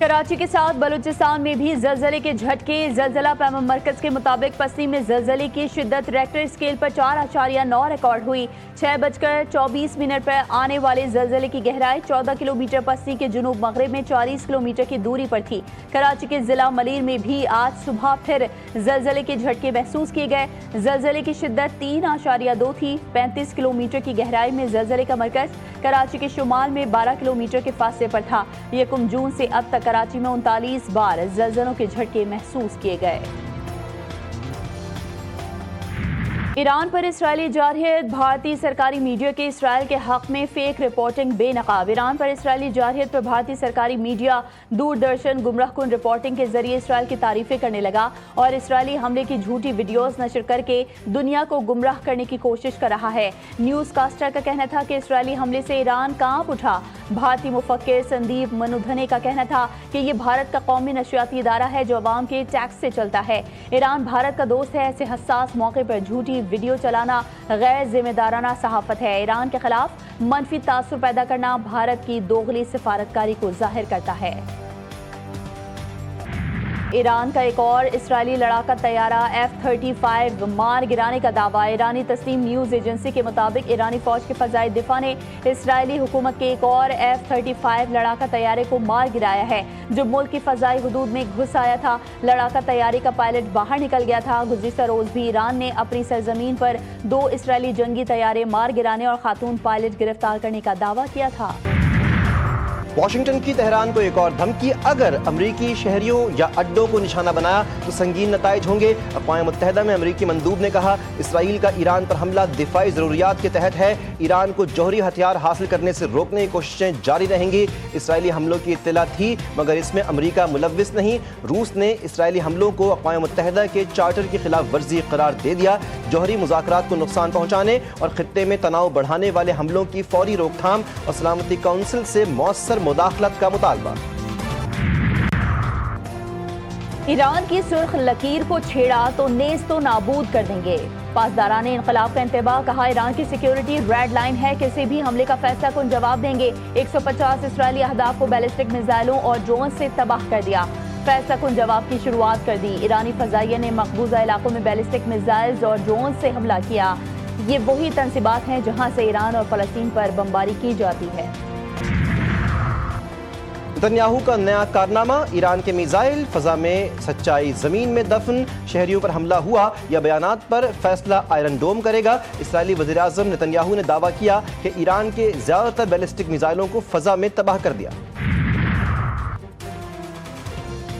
کراچی کے ساتھ بلوچستان میں بھی زلزلے کے جھٹکے۔ زلزلہ پیما مرکز کے مطابق پستی میں زلزلے کی شدت ریکٹر اسکیل پر 4.9 ریکارڈ ہوئی۔ 6:24 پر آنے والے زلزلے کی گہرائی 14 کلومیٹر پستی کے جنوب مغرب میں 40 کلومیٹر کی دوری پر تھی۔ کراچی کے ضلع ملیر میں بھی آج صبح پھر زلزلے کے جھٹکے محسوس کیے گئے۔ زلزلے کی شدت 3.2 تھی۔ 35 کلومیٹر کی گہرائی میں زلزلے کا مرکز کراچی کے شمال میں 12 کلومیٹر کے فاصلے پر تھا۔ 1 جون سے اب تک کراچی میں 39 بار زلزلوں کے جھٹکے محسوس کیے گئے۔ ایران پر اسرائیلی جارحیت۔ بھارتی سرکاری میڈیا کے اسرائیل کے حق میں فیک رپورٹنگ بے نقاب۔ ایران پر اسرائیلی جارحیت پر بھارتی سرکاری میڈیا دوردرشن گمراہ کن رپورٹنگ کے ذریعے اسرائیل کی تعریفیں کرنے لگا اور اسرائیلی حملے کی جھوٹی ویڈیوز نشر کر کے دنیا کو گمراہ کرنے کی کوشش کر رہا ہے۔ نیوز کاسٹر کا کہنا تھا کہ اسرائیلی حملے سے ایران کانپ اٹھا۔ بھارتی مفکر سندیپ منودھنے کا کہنا تھا کہ یہ بھارت کا قومی نشریاتی ادارہ ہے جو عوام کے ٹیکس سے چلتا ہے۔ ایران بھارت کا دوست ہے، ایسے حساس موقع پر جھوٹی ویڈیو چلانا غیر ذمہ دارانہ صحافت ہے۔ ایران کے خلاف منفی تاثر پیدا کرنا بھارت کی دوغلی سفارتکاری کو ظاہر کرتا ہے۔ ایران کا ایک اور اسرائیلی لڑاکا طیارہ F-35 مار گرانے کا دعویٰ۔ ایرانی تسنیم نیوز ایجنسی کے مطابق ایرانی فوج کے فضائی دفاع نے اسرائیلی حکومت کے ایک اور F-35 لڑاکا طیارے کو مار گرایا ہے جو ملک کی فضائی حدود میں گھس آیا تھا۔ لڑاکا طیارے کا پائلٹ باہر نکل گیا تھا۔ گزشتہ روز بھی ایران نے اپنی سرزمین پر 2 اسرائیلی جنگی طیارے مار گرانے اور خاتون پائلٹ گرفتار کرنے کا دعویٰ کیا تھا۔ واشنگٹن کی تہران کو ایک اور دھمکی، اگر امریکی شہریوں یا اڈوں کو نشانہ بنایا تو سنگین نتائج ہوں گے۔ اقوام متحدہ میں امریکی مندوب نے کہا اسرائیل کا ایران پر حملہ دفاعی ضروریات کے تحت ہے، ایران کو جوہری ہتھیار حاصل کرنے سے روکنے کی کوششیں جاری رہیں گی۔ اسرائیلی حملوں کی اطلاع تھی مگر اس میں امریکہ ملوث نہیں۔ روس نے اسرائیلی حملوں کو اقوام متحدہ کے چارٹر کی خلاف ورزی قرار دے دیا۔ جوہری مذاکرات کو نقصان پہنچانے اور خطے میں تناؤ بڑھانے والے حملوں کی فوری روک تھام اور سلامتی کونسل سے مؤثر مداخلت کا مطالبہ۔ ایران کی سرخ لکیر کو چھیڑا تو نیست و نابود کر دیں گے۔ پاسداران انقلاب کا انتباہ، کہا ایران کی سیکیورٹی ریڈ لائن ہے، کسی بھی حملے کا فیصلہ کن جواب دیں گے۔ 150 اسرائیلی اہداف کو بیلسٹک میزائلوں اور ڈرون سے تباہ کر دیا، فیصلہ کن جواب کی شروعات کر دی۔ ایرانی فضائیہ نے مقبوضہ علاقوں میں بیلسٹک میزائلز اور ڈرون سے حملہ کیا۔ یہ وہی تنصیبات ہیں جہاں سے ایران اور فلسطین پر بمباری کی جاتی ہے۔ نتنیاہو کا نیا کارنامہ، ایران کے میزائل فضا میں، سچائی زمین میں دفن، شہریوں پر حملہ ہوا یا بیانات پر فیصلہ آئرن ڈوم کرے گا۔ اسرائیلی وزیراعظم نتنیاہو نے دعویٰ کیا کہ ایران کے زیادہ تر بیلسٹک میزائلوں کو فضا میں تباہ کر دیا۔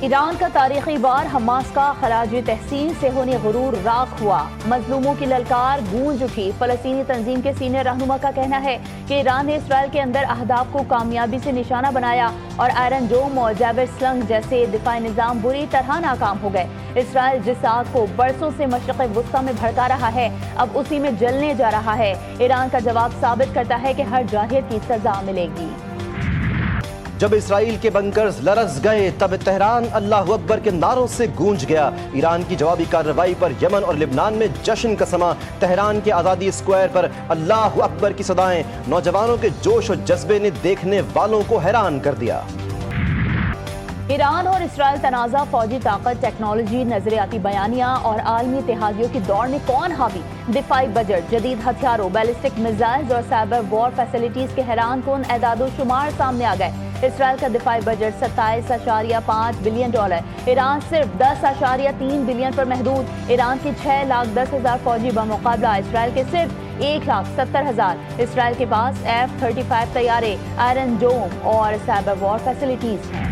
ایران کا تاریخی وار، حماس کا خراج تحسین صہیونی غرور راکھ ہوا، مظلوموں کی للکار گونج اٹھی۔ فلسطینی تنظیم کے سینئر رہنما کا کہنا ہے کہ ایران نے اسرائیل کے اندر اہداف کو کامیابی سے نشانہ بنایا اور آئرن ڈوم اور جیبر سلنگ جیسے دفاعی نظام بری طرح ناکام ہو گئے۔ اسرائیل جس آگ کو برسوں سے مشرق وسطیٰ میں بھڑکا رہا ہے اب اسی میں جلنے جا رہا ہے۔ ایران کا جواب ثابت کرتا ہے کہ ہر جارحیت کی سزا ملے گی۔ جب اسرائیل کے بنکرز لرز گئے تب تہران اللہ اکبر کے نعروں سے گونج گیا۔ ایران کی جوابی کارروائی پر یمن اور لبنان میں جشن کا سماں۔ تہران کے آزادی اسکوائر پر اللہ اکبر کی صدائیں، نوجوانوں کے جوش و جذبے نے دیکھنے والوں کو حیران کر دیا۔ ایران اور اسرائیل تنازع، فوجی طاقت، ٹیکنالوجی، نظریاتی بیانیہ اور عالمی اتحادیوں کی دوڑ میں کون حاوی؟ دفاعی بجٹ، جدید ہتھیاروں، بیلسٹک میزائلز اور سائبر وار فیسلٹیز کے حیران کن اعداد و شمار سامنے آ گئے۔ اسرائیل کا دفاعی بجٹ 27.5 بلین ڈالر، ایران صرف 10.3 بلین پر محدود۔ ایران کی 6,10,000 فوجی بمقابلہ اسرائیل کے صرف 1,70,000۔ اسرائیل کے پاس F-35 طیارے، آئرن ڈوم اور سائبر وار فیسلٹیز ہیں۔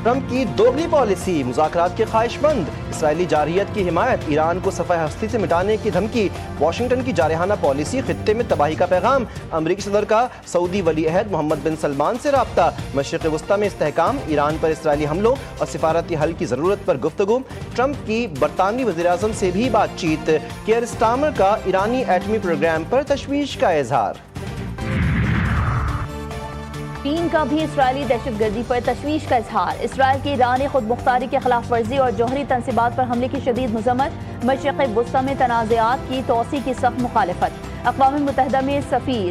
ٹرمپ کی دوگلی پالیسی، مذاکرات کے خواہش مند، اسرائیلی جارحیت کی حمایت، ایران کو صفحہ ہستی سے مٹانے کی دھمکی، واشنگٹن کی جارحانہ پالیسی، خطے میں تباہی کا پیغام، امریکی صدر کا سعودی ولی عہد محمد بن سلمان سے رابطہ، مشرق وسطیٰ میں استحکام، ایران پر اسرائیلی حملوں اور سفارتی حل کی ضرورت پر گفتگو، ٹرمپ کی برطانوی وزیراعظم سے بھی بات چیت، کیئر سٹارمر کا ایرانی ایٹمی پروگرام پر تشویش کا اظہار۔ چین کا بھی اسرائیلی دہشت گردی پر تشویش کا اظہار، اسرائیل کی ایرانی خود مختاری کے خلاف ورزی اور جوہری تنصیبات پر حملے کی شدید مذمت، مشرق وسطیٰ میں تنازعات کی توسیع کی سخت مخالفت۔ اقوام متحدہ میں سفیر